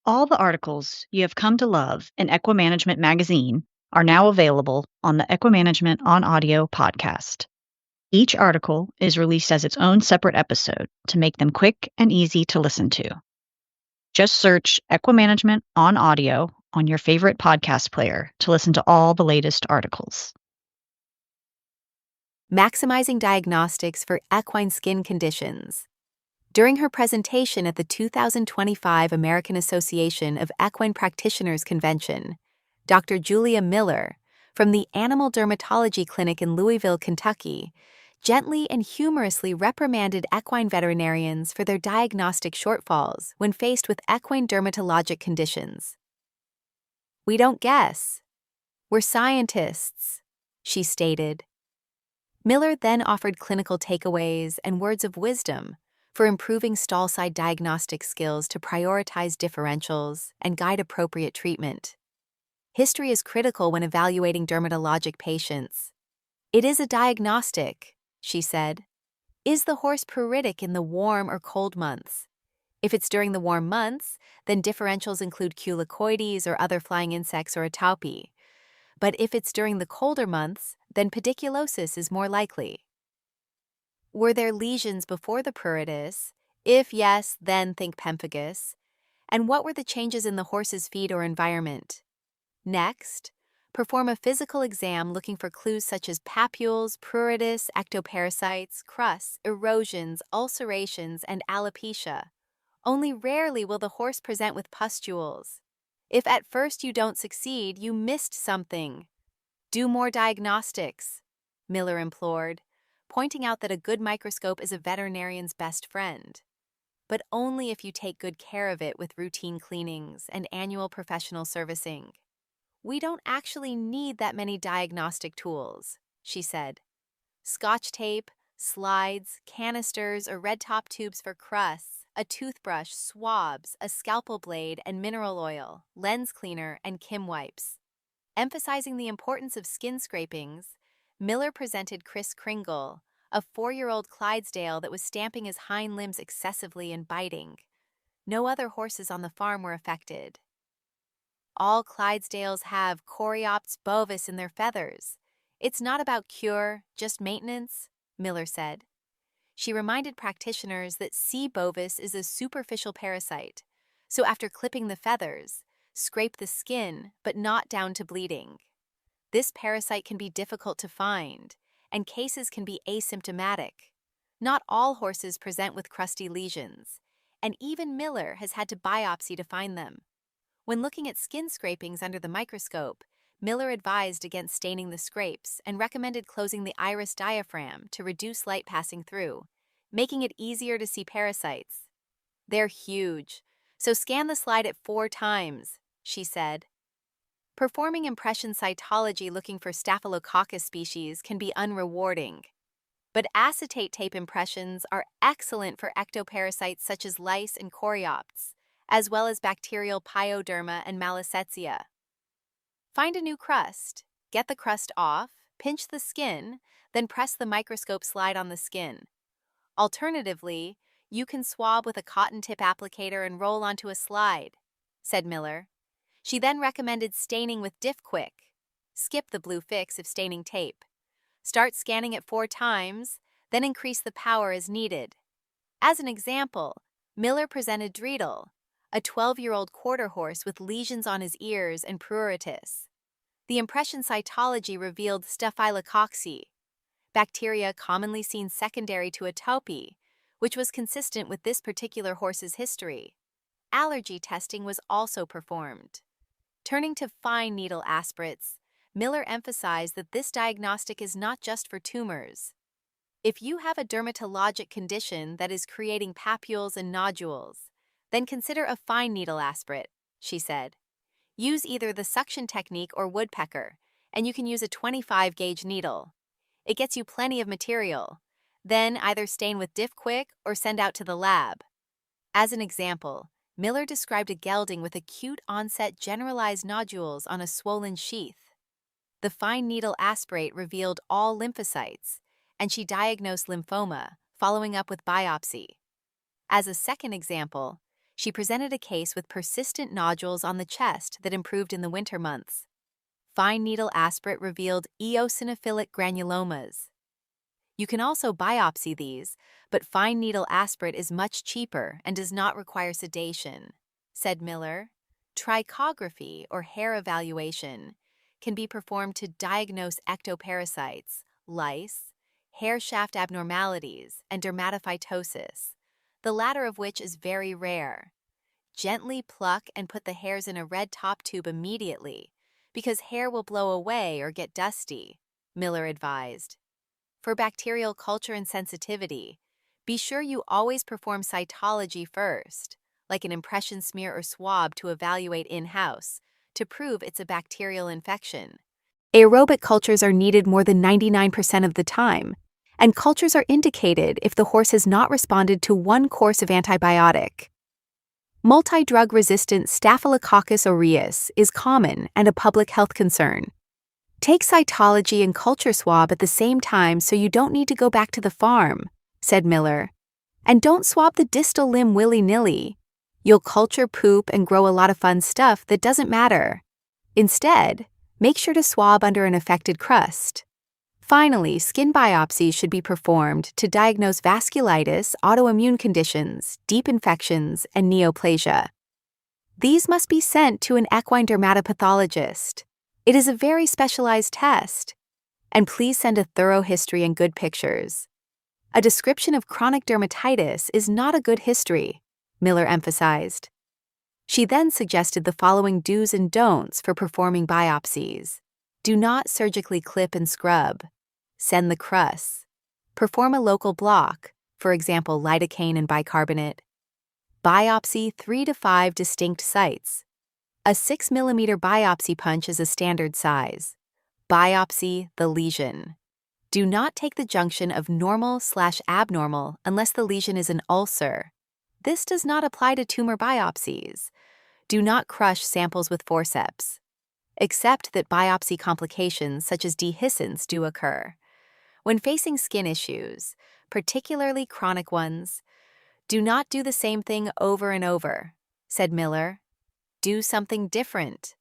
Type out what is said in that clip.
All the articles you have come to love in EquiManagement Magazine are now available on the EquiManagement on Audio podcast. Each article is released as its own separate episode to make them quick and easy to listen to. Just search EquiManagement on Audio on your favorite podcast player to listen to all the latest articles. Maximizing diagnostics for equine skin conditions. During her presentation at the 2025 American Association of Equine Practitioners Convention, Dr. Julia Miller, from the Animal Dermatology Clinic in Louisville, Kentucky, gently and humorously reprimanded equine veterinarians for their diagnostic shortfalls when faced with equine dermatologic conditions. "We don't guess. We're scientists," she stated. Miller then offered clinical takeaways and words of wisdom for improving stallside diagnostic skills to prioritize differentials and guide appropriate treatment. History is critical when evaluating dermatologic patients. "It is a diagnostic," she said. "Is the horse pruritic in the warm or cold months? If it's during the warm months, then differentials include culicoides or other flying insects or a taupe. But if it's during the colder months, then pediculosis is more likely. Were there lesions before the pruritus? If yes, then think pemphigus. And what were the changes in the horse's feet or environment? Next, perform a physical exam looking for clues such as papules, pruritus, ectoparasites, crusts, erosions, ulcerations, and alopecia. Only rarely will the horse present with pustules. If at first you don't succeed, you missed something. Do more diagnostics," Miller implored, pointing out that a good microscope is a veterinarian's best friend. But only if you take good care of it with routine cleanings and annual professional servicing. "We don't actually need that many diagnostic tools," she said. "Scotch tape, slides, canisters, or red top tubes for crusts, a toothbrush, swabs, a scalpel blade, and mineral oil, lens cleaner, and Kim wipes." Emphasizing the importance of skin scrapings, Miller presented Chris Kringle, a 4-year-old Clydesdale that was stamping his hind limbs excessively and biting. No other horses on the farm were affected. "All Clydesdales have Coreopts bovis in their feathers. It's not about cure, just maintenance," Miller said. She reminded practitioners that C. bovis is a superficial parasite, so after clipping the feathers, scrape the skin, but not down to bleeding. This parasite can be difficult to find, and cases can be asymptomatic. Not all horses present with crusty lesions, and even Miller has had to biopsy to find them. When looking at skin scrapings under the microscope, Miller advised against staining the scrapes and recommended closing the iris diaphragm to reduce light passing through, making it easier to see parasites. "They're huge, so scan the slide at 4 times, she said. Performing impression cytology looking for Staphylococcus species can be unrewarding, but acetate tape impressions are excellent for ectoparasites such as lice and coreopts, as well as bacterial pyoderma and malassezia. Find a new crust, get the crust off, pinch the skin, then press the microscope slide on the skin. Alternatively, you can swab with a cotton tip applicator and roll onto a slide, said Miller. She then recommended staining with Diff-Quick. Skip the blue fix if staining tape. Start scanning it 4 times, then increase the power as needed. As an example, Miller presented Dreidel, a 12-year-old quarter horse with lesions on his ears and pruritus. The impression cytology revealed Staphylococcus, bacteria commonly seen secondary to a taupe, which was consistent with this particular horse's history. Allergy testing was also performed. Turning to fine needle aspirates, Miller emphasized that this diagnostic is not just for tumors. If you have a dermatologic condition that is creating papules and nodules, then consider a fine needle aspirate, she said. Use either the suction technique or woodpecker, and you can use a 25-gauge needle. It gets you plenty of material. Then either stain with Diff-Quick or send out to the lab. As an example, Miller described a gelding with acute onset generalized nodules on a swollen sheath. The fine needle aspirate revealed all lymphocytes, and she diagnosed lymphoma, following up with biopsy. As a second example, She presented a case with persistent nodules on the chest that improved in the winter months. Fine needle aspirate revealed eosinophilic granulomas. You can also biopsy these, but fine needle aspirate is much cheaper and does not require sedation, said Miller. Trichography, or hair evaluation, can be performed to diagnose ectoparasites, lice, hair shaft abnormalities, and dermatophytosis, the latter of which is very rare. Gently pluck and put the hairs in a red top tube immediately, because hair will blow away or get dusty, Miller advised. For bacterial culture and sensitivity, be sure you always perform cytology first, like an impression smear or swab to evaluate in-house, to prove it's a bacterial infection. Aerobic cultures are needed more than 99% of the time, and cultures are indicated if the horse has not responded to one course of antibiotic. Multi-drug-resistant Staphylococcus aureus is common and a public health concern. Take cytology and culture swab at the same time so you don't need to go back to the farm, said Miller. And don't swab the distal limb willy-nilly. You'll culture poop and grow a lot of fun stuff that doesn't matter. Instead, make sure to swab under an affected crust. Finally, skin biopsies should be performed to diagnose vasculitis, autoimmune conditions, deep infections, and neoplasia. These must be sent to an equine dermatopathologist. It is a very specialized test. And please send a thorough history and good pictures. A description of chronic dermatitis is not a good history, Miller emphasized. She then suggested the following do's and don'ts for performing biopsies. Do not surgically clip and scrub. Send the crusts. Perform a local block, for example lidocaine and bicarbonate. Biopsy 3 to 5 distinct sites. A 6 mm biopsy punch is a standard size. Biopsy the lesion. Do not take the junction of normal/abnormal unless the lesion is an ulcer. This does not apply to tumor biopsies. Do not crush samples with forceps. Accept that biopsy complications such as dehiscence do occur. When facing skin issues, particularly chronic ones, do not do the same thing over and over, said Miller. Do something different.